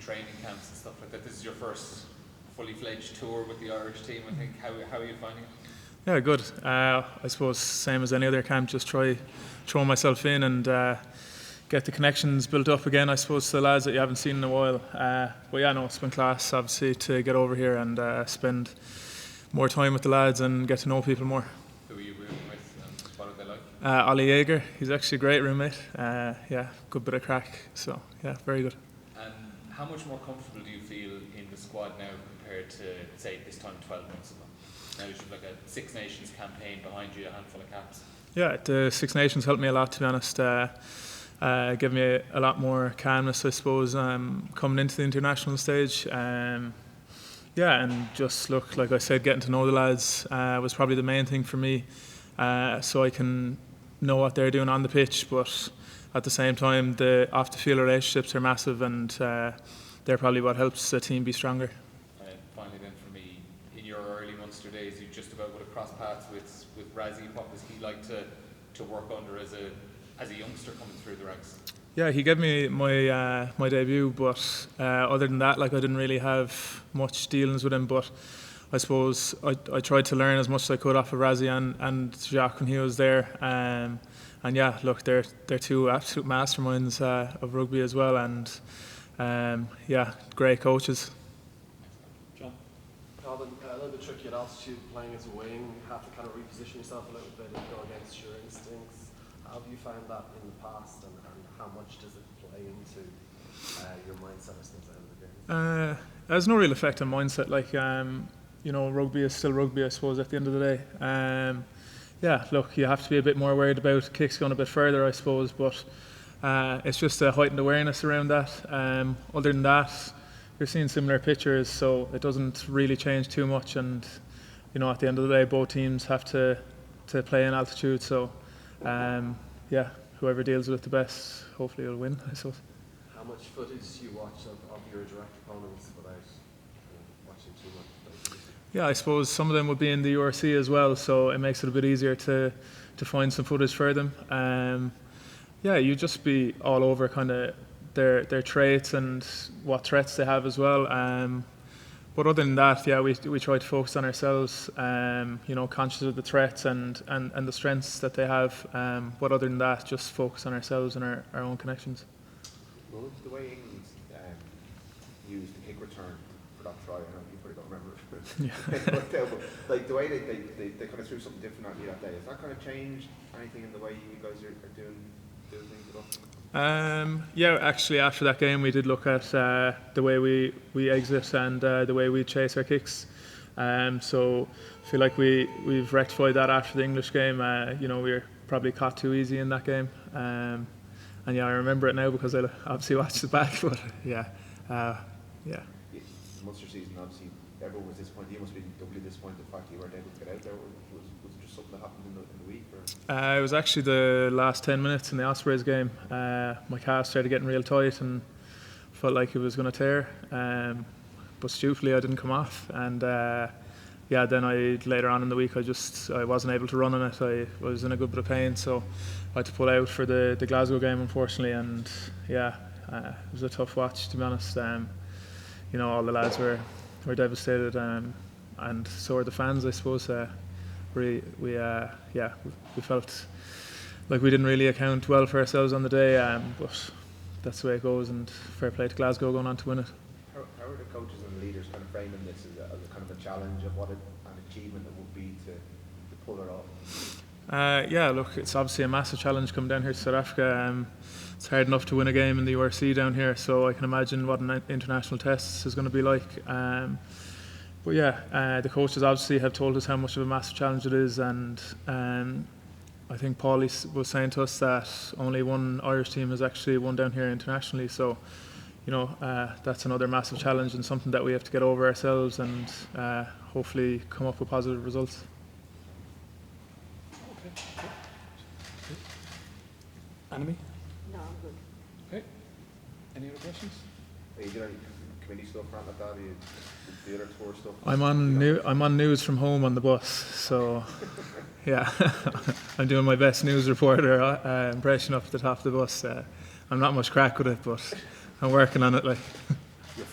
training camps and stuff like that. This is your first fully fledged tour with the Irish team, I think. How are you finding it? Yeah, good. I suppose same as any other camp, just throw myself in and get the connections built up again, I suppose, to the lads that you haven't seen in a while. But yeah, no, it's been class, obviously, to get over here and spend more time with the lads and get to know people more. Who are you rooming with and what are they like? Ollie Jaeger, he's actually a great roommate. Yeah, good bit of crack. So yeah, very good. And how much more comfortable do you feel in the squad now compared to, say, this time 12 months ago? Now you should like a Six Nations campaign behind you, a handful of caps. Yeah, the Six Nations helped me a lot, to be honest. Give me a lot more calmness, I suppose, coming into the international stage. Yeah, and just look, like I said, getting to know the lads was probably the main thing for me, so I can know what they're doing on the pitch. But at the same time, the off-the-field relationships are massive, and they're probably what helps the team be stronger. Finally, then, for me, in your early Munster days, you just about would have crossed paths with Rassie. What was he like to work under as a youngster coming through the ranks? Yeah, he gave me my debut, but other than that, like, I didn't really have much dealings with him. But I suppose I tried to learn as much as I could off of Rassie and Jacques when he was there. And yeah, look, they're two absolute masterminds of rugby as well, and yeah, great coaches. John? Calvin, a little bit tricky at altitude, playing as a wing. You have to kind of reposition yourself a little bit and go against your instincts. How have you found that in the past, and how much does it play into your mindset as things out of the game? There's no real effect on mindset. Like, you know, rugby is still rugby, I suppose, at the end of the day. Yeah, look, you have to be a bit more worried about kicks going a bit further, I suppose, but it's just a heightened awareness around that. Other than that, you're seeing similar pictures, so it doesn't really change too much. And you know, at the end of the day, both teams have to play in altitude. So yeah, whoever deals with it the best, hopefully will win, I suppose. How much footage do you watch of your direct opponents without watching too much? Yeah, I suppose some of them would be in the URC as well, so it makes it a bit easier to find some footage for them. Yeah, you just be all over kind of their traits and what threats they have as well. But other than that, yeah, we try to focus on ourselves, you know, conscious of the threats and the strengths that they have. But other than that, just focus on ourselves and our own connections. Well, the way England used the kick return for that try, I know you probably don't remember it. Yeah. But like the way they kind of threw something different at you that day, has that kind of changed anything in the way you guys are doing things at all? Yeah, actually, after that game, we did look at the way we exit and the way we chase our kicks. So I feel like we've rectified that after the English game. You know, we were probably caught too easy in that game. And yeah, I remember it now because I obviously watched it back. But yeah. The Munster season, obviously, everyone was disappointed. You must be doubly disappointed the fact you weren't able to get out there. Was it just something that happened in the week? Or? It was actually the last 10 minutes in the Ospreys game. My calf started getting real tight and felt like it was going to tear. But stupidly, I didn't come off. And yeah, then later on in the week, I wasn't able to run on it. I was in a good bit of pain, so I had to pull out for the Glasgow game, unfortunately. And yeah, it was a tough watch, to be honest. You know, all the lads were devastated, and so were the fans, I suppose. We felt like we didn't really account well for ourselves on the day, but that's the way it goes, and fair play to Glasgow going on to win it. How are the coaches and the leaders kind of framing this as a kind of a challenge of what an achievement it would be to pull it off? Yeah, look, it's obviously a massive challenge coming down here to South Africa. It's hard enough to win a game in the URC down here, so I can imagine what an international test is going to be like. But yeah, the coaches obviously have told us how much of a massive challenge it is, and I think Paulie was saying to us that only one Irish team has actually won down here internationally, so you know, that's another massive challenge and something that we have to get over ourselves and hopefully come up with positive results. Okay. Enemy? No, I'm good. Okay. Any other questions? Are you doing any committee stuff around like that? Are you the other tour stuff? I'm on news from home on the bus, so yeah, I'm doing my best news reporter impression up at the top of the bus. I'm not much crack with it, but I'm working on it. Like.